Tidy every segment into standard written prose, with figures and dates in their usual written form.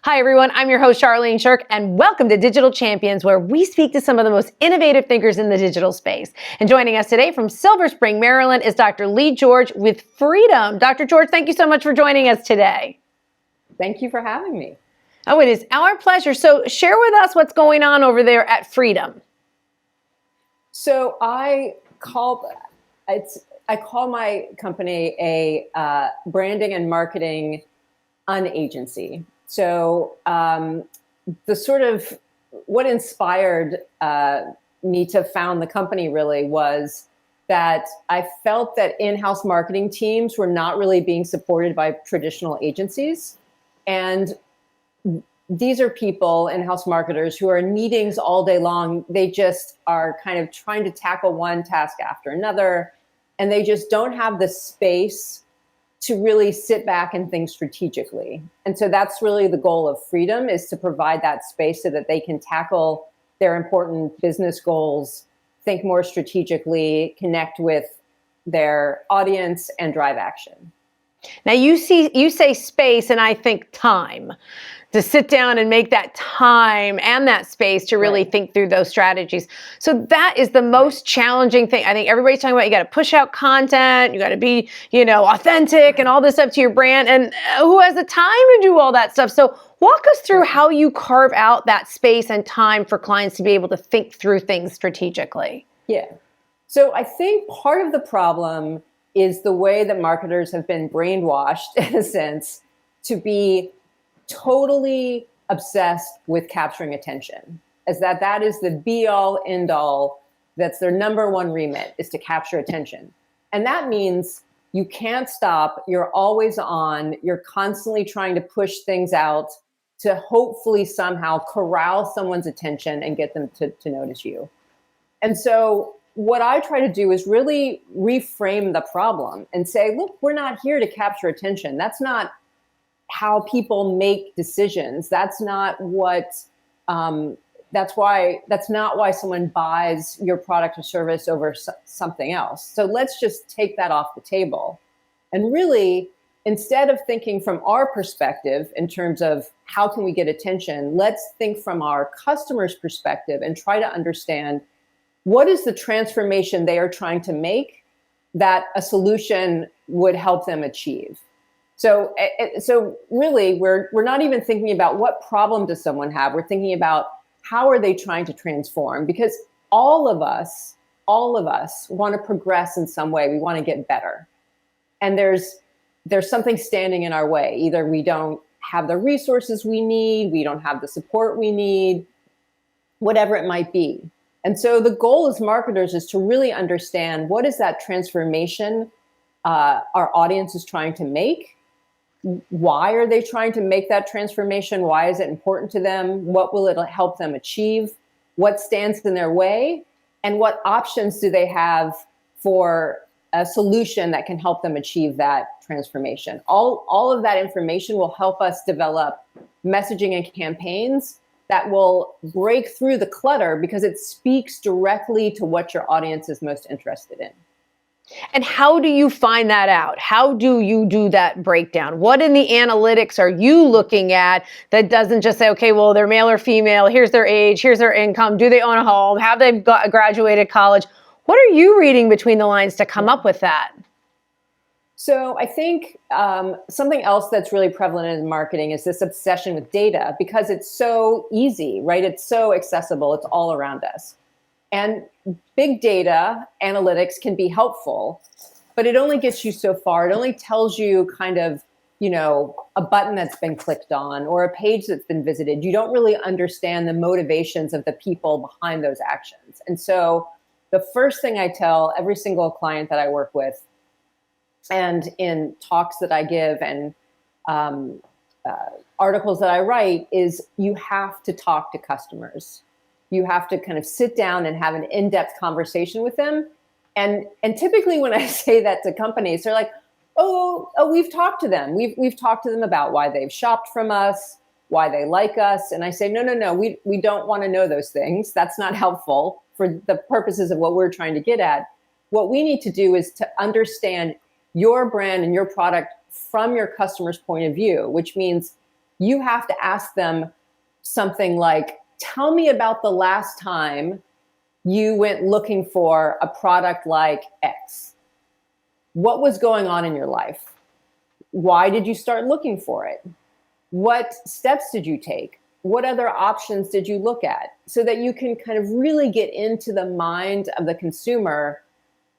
Hi, everyone. I'm your host, DrLeigh George, and welcome to Digital Champions, where we speak to some of the most innovative thinkers in the digital space. And joining us today from Silver Spring, Maryland, is DrLeigh George with Freedom. Dr. George, thank you so much for joining us today. Thank you for having me. Oh, it is our pleasure. So share with us what's going on over there at Freedom. So I call my company a branding and marketing unagency. So the sort of what inspired me to found the company really was that I felt that in-house marketing teams were not really being supported by traditional agencies. And these are people, in-house marketers, who are in meetings all day long. They just are kind of trying to tackle one task after another, and they just don't have the space to really sit back and think strategically. And so that's really the goal of Freedom, is to provide that space so that they can tackle their important business goals, think more strategically, connect with their audience, and drive action. Now you say space, and I think time. To sit down and make that time and that space to really think through those strategies. So that is the most challenging thing. I think everybody's talking about, you got to push out content, you got to be, authentic and all this stuff to your brand. And who has the time to do all that stuff? So walk us through how you carve out that space and time for clients to be able to think through things strategically. Yeah. So I think part of the problem is the way that marketers have been brainwashed, in a sense, to be totally obsessed with capturing attention, as that is the be all end all. That's their number one remit, is to capture attention. And that means you can't stop. You're always on. You're constantly trying to push things out to hopefully somehow corral someone's attention and get them to notice you. And so what I try to do is really reframe the problem and say, look, we're not here to capture attention. That's not how people make decisions. That's not what, that's not why someone buys your product or service over something else. So let's just take that off the table. And really, instead of thinking from our perspective in terms of how can we get attention, let's think from our customer's perspective and try to understand what is the transformation they are trying to make that a solution would help them achieve. So really, we're not even thinking about what problem does someone have. We're thinking about how are they trying to transform, because all of us want to progress in some way. We want to get better. And there's something standing in our way. Either we don't have the resources we need, we don't have the support we need, whatever it might be. And so the goal as marketers is to really understand what is that transformation our audience is trying to make. Why are they trying to make that transformation? Why is it important to them? What will it help them achieve? What stands in their way? And what options do they have for a solution that can help them achieve that transformation? All of that information will help us develop messaging and campaigns that will break through the clutter, because it speaks directly to what your audience is most interested in. And how do you find that out? How do you do that breakdown? What in the analytics are you looking at that doesn't just say, okay, well, they're male or female, here's their age, here's their income, do they own a home, have they graduated college? What are you reading between the lines to come up with that? So I think something else that's really prevalent in marketing is this obsession with data, because it's so easy, right? It's so accessible. It's all around us. And big data analytics can be helpful, but it only gets you so far. It only tells you kind of, a button that's been clicked on or a page that's been visited. You don't really understand the motivations of the people behind those actions. And so the first thing I tell every single client that I work with, and in talks that I give and articles that I write, is you have to talk to customers. You have to kind of sit down and have an in-depth conversation with them. And typically when I say that to companies, they're like, oh, we've talked to them. We've talked to them about why they've shopped from us, why they like us. And I say, no, we don't want to know those things. That's not helpful for the purposes of what we're trying to get at. What we need to do is to understand your brand and your product from your customer's point of view, which means you have to ask them something like, tell me about the last time you went looking for a product like X. What was going on in your life? Why did you start looking for it? What steps did you take? What other options did you look at? So that you can kind of really get into the mind of the consumer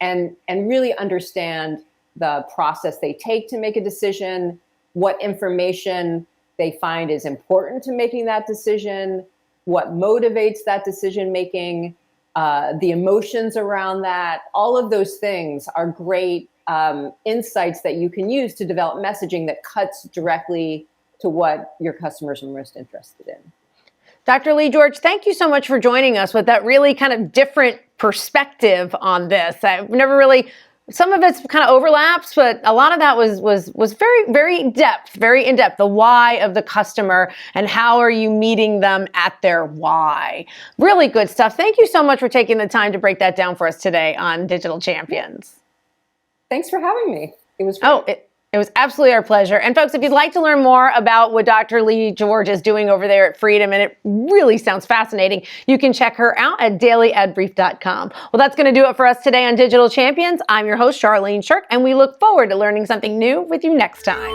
and really understand the process they take to make a decision, what information they find is important to making that decision, what motivates that decision making, the emotions around that. All of those things are great insights that you can use to develop messaging that cuts directly to what your customers are most interested in. DrLeigh George, thank you so much for joining us with that really kind of different perspective on this. I've never really, some of it's kind of overlaps, but a lot of that was very in depth, the why of the customer and how are you meeting them at their why. Really good stuff. Thank you so much for taking the time to break that down for us today on Digital Champions. Thanks for having me. It was great. It was absolutely our pleasure. And folks, if you'd like to learn more about what DrLeigh George is doing over there at Freedom, and it really sounds fascinating, you can check her out at dailyadbrief.com. Well, that's going to do it for us today on Digital Champions. I'm your host, Charlene Shirk, and we look forward to learning something new with you next time.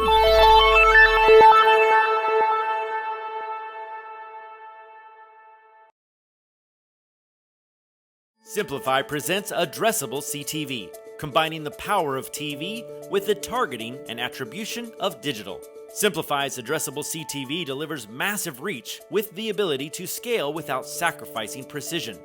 Simplify presents Addressable CTV, combining the power of TV with the targeting and attribution of digital. Simplify's Addressable CTV delivers massive reach with the ability to scale without sacrificing precision.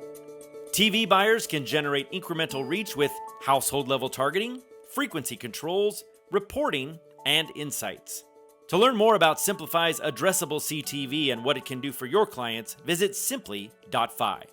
TV buyers can generate incremental reach with household-level targeting, frequency controls, reporting, and insights. To learn more about Simplify's Addressable CTV and what it can do for your clients, visit simply.fi.